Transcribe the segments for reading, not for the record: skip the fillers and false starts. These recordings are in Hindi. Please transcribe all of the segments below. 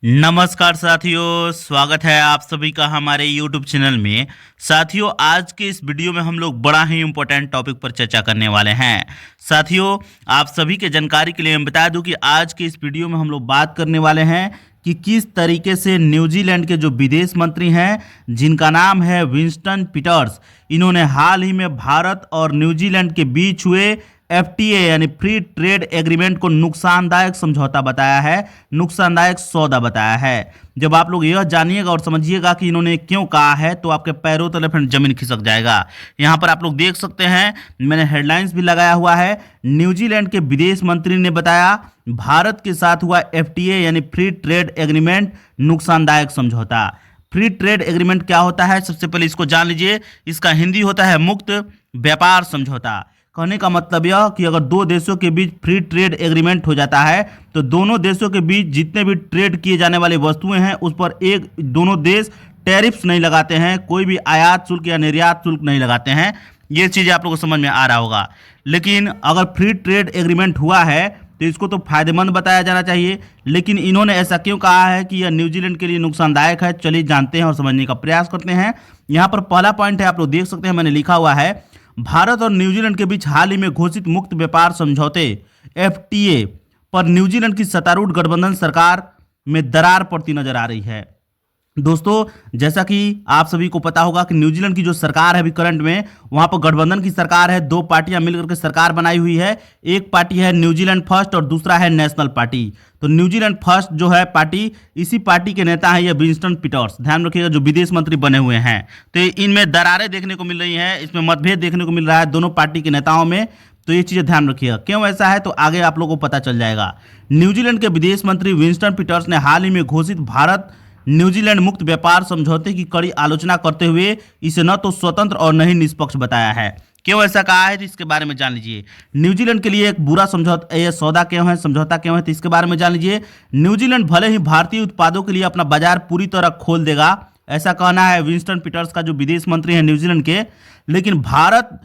नमस्कार साथियों, स्वागत है आप सभी का हमारे YouTube चैनल में। साथियों, आज के इस वीडियो में हम लोग बड़ा ही इम्पोर्टेंट टॉपिक पर चर्चा करने वाले हैं। साथियों, आप सभी के जानकारी के लिए मैं बता दूं कि आज के इस वीडियो में हम लोग बात करने वाले हैं कि किस तरीके से न्यूजीलैंड के जो विदेश मंत्री हैं, जिनका नाम है विंस्टन पीटर्स, इन्होंने हाल ही में भारत और न्यूजीलैंड के बीच हुए एफटीए यानी फ्री ट्रेड एग्रीमेंट को नुकसानदायक समझौता बताया है, नुकसानदायक सौदा बताया है। जब आप लोग यह जानिएगा और समझिएगा कि इन्होंने क्यों कहा है तो आपके पैरों तले फिर जमीन खिसक जाएगा। यहाँ पर आप लोग देख सकते हैं, मैंने हेडलाइंस भी लगाया हुआ है। न्यूजीलैंड के विदेश मंत्री ने बताया भारत के साथ हुआ एफटीए यानी फ्री ट्रेड एग्रीमेंट नुकसानदायक समझौता। फ्री ट्रेड एग्रीमेंट क्या होता है, सबसे पहले इसको जान लीजिए। इसका हिंदी होता है मुक्त व्यापार समझौता। कहने का मतलब यह कि अगर दो देशों के बीच फ्री ट्रेड एग्रीमेंट हो जाता है तो दोनों देशों के बीच जितने भी ट्रेड किए जाने वाली वस्तुएं हैं उस पर दोनों देश टैरिफ्स नहीं लगाते हैं, कोई भी आयात शुल्क या निर्यात शुल्क नहीं लगाते हैं। ये चीज़ आप लोगों को समझ में आ रहा होगा। लेकिन अगर फ्री ट्रेड एग्रीमेंट हुआ है तो इसको तो फायदेमंद बताया जाना चाहिए, लेकिन इन्होंने ऐसा क्यों कहा है कि यह न्यूजीलैंड के लिए नुकसानदायक है? चलिए जानते हैं और समझने का प्रयास करते हैं। यहाँ पर पहला पॉइंट है, आप लोग देख सकते हैं, मैंने लिखा हुआ है भारत और न्यूजीलैंड के बीच हाल ही में घोषित मुक्त व्यापार समझौते एफटीए पर न्यूजीलैंड की सत्तारूढ़ गठबंधन सरकार में दरार पड़ती नजर आ रही है। दोस्तों, जैसा कि आप सभी को पता होगा कि न्यूजीलैंड की जो सरकार है अभी करंट में, वहां पर गठबंधन की सरकार है। दो पार्टियां मिलकर के सरकार बनाई हुई है। एक पार्टी है न्यूजीलैंड फर्स्ट और दूसरा है नेशनल पार्टी। तो न्यूजीलैंड फर्स्ट जो है पार्टी, इसी पार्टी के नेता है ये विंस्टन पीटर्स, ध्यान रखिएगा, जो विदेश मंत्री बने हुए हैं। तो इनमें दरारें देखने को मिल रही हैं, इसमें मतभेद देखने को मिल रहा है दोनों पार्टी के नेताओं में। तो ये चीज़ें ध्यान रखिएगा। क्यों ऐसा है तो आगे आप लोगों को पता चल जाएगा। न्यूजीलैंड के विदेश मंत्री विंस्टन पीटर्स ने हाल ही में घोषित भारत न्यूजीलैंड मुक्त व्यापार समझौते की कड़ी आलोचना करते हुए इसे न तो स्वतंत्र और न ही निष्पक्ष बताया है। क्यों ऐसा कहा है तो इसके बारे में जान लीजिए। न्यूजीलैंड के लिए एक बुरा समझौता, यह सौदा क्यों है, समझौता क्यों है, तो इसके बारे में जान लीजिए। न्यूजीलैंड भले ही भारतीय उत्पादों के लिए अपना बाजार पूरी तरह खोल देगा, ऐसा कहना है विंस्टन पीटर्स का, जो विदेश मंत्री हैं न्यूजीलैंड के, लेकिन भारत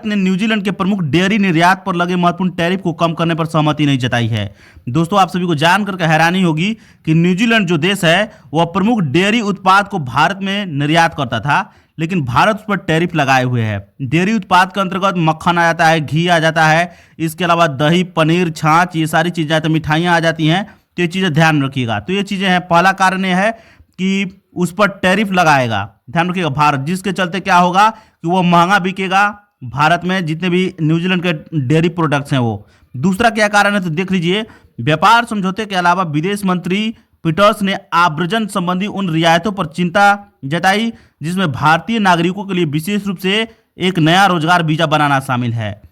ने न्यूजीलैंड के प्रमुख डेयरी निर्यात पर लगे महत्वपूर्ण टैरिफ को कम करने पर सहमति नहीं जताई है। दोस्तों, आप सभी को जान करके हैरानी होगी कि न्यूजीलैंड जो देश है वह प्रमुख डेयरी उत्पाद को भारत में निर्यात करता था, लेकिन भारत उस पर टैरिफ लगाए हुए है। डेयरी उत्पाद के अंतर्गत मक्खन आ जाता है, घी आ जाता है, इसके अलावा दही, पनीर, छाछ, ये सारी चीज़ें, तो मिठाइयाँ आ जाती हैं। तो ये चीज़ें ध्यान रखिएगा। तो ये चीज़ें हैं। पहला कारण यह है कि उस पर टैरिफ लगाएगा, ध्यान रखिएगा भारत, जिसके चलते क्या होगा कि वो महंगा बिकेगा भारत में, जितने भी न्यूजीलैंड के डेयरी प्रोडक्ट्स हैं वो। दूसरा क्या कारण है तो देख लीजिए। व्यापार समझौते के अलावा विदेश मंत्री पीटर्स ने आव्रजन संबंधी उन रियायतों पर चिंता जताई जिसमें भारतीय नागरिकों के लिए विशेष रूप से एक नया रोजगार वीजा बनाना शामिल है।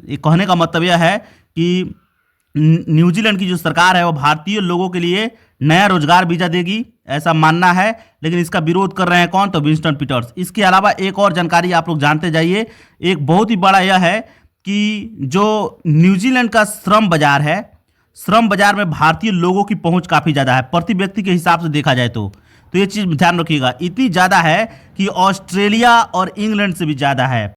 ये कहने का मतलब यह है कि न्यूजीलैंड की जो सरकार है वो भारतीय लोगों के लिए नया रोजगार वीजा देगी, ऐसा मानना है। लेकिन इसका विरोध कर रहे हैं कौन, तो विंस्टन पीटर्स। इसके अलावा एक और जानकारी आप लोग जानते जाइए। एक बहुत ही बड़ा यह है कि जो न्यूजीलैंड का श्रम बाजार है, श्रम बाजार में भारतीय लोगों की पहुंच काफ़ी ज़्यादा है, प्रति व्यक्ति के हिसाब से देखा जाए तो ये चीज़ ध्यान रखिएगा। इतनी ज़्यादा है कि ऑस्ट्रेलिया और इंग्लैंड से भी ज़्यादा है।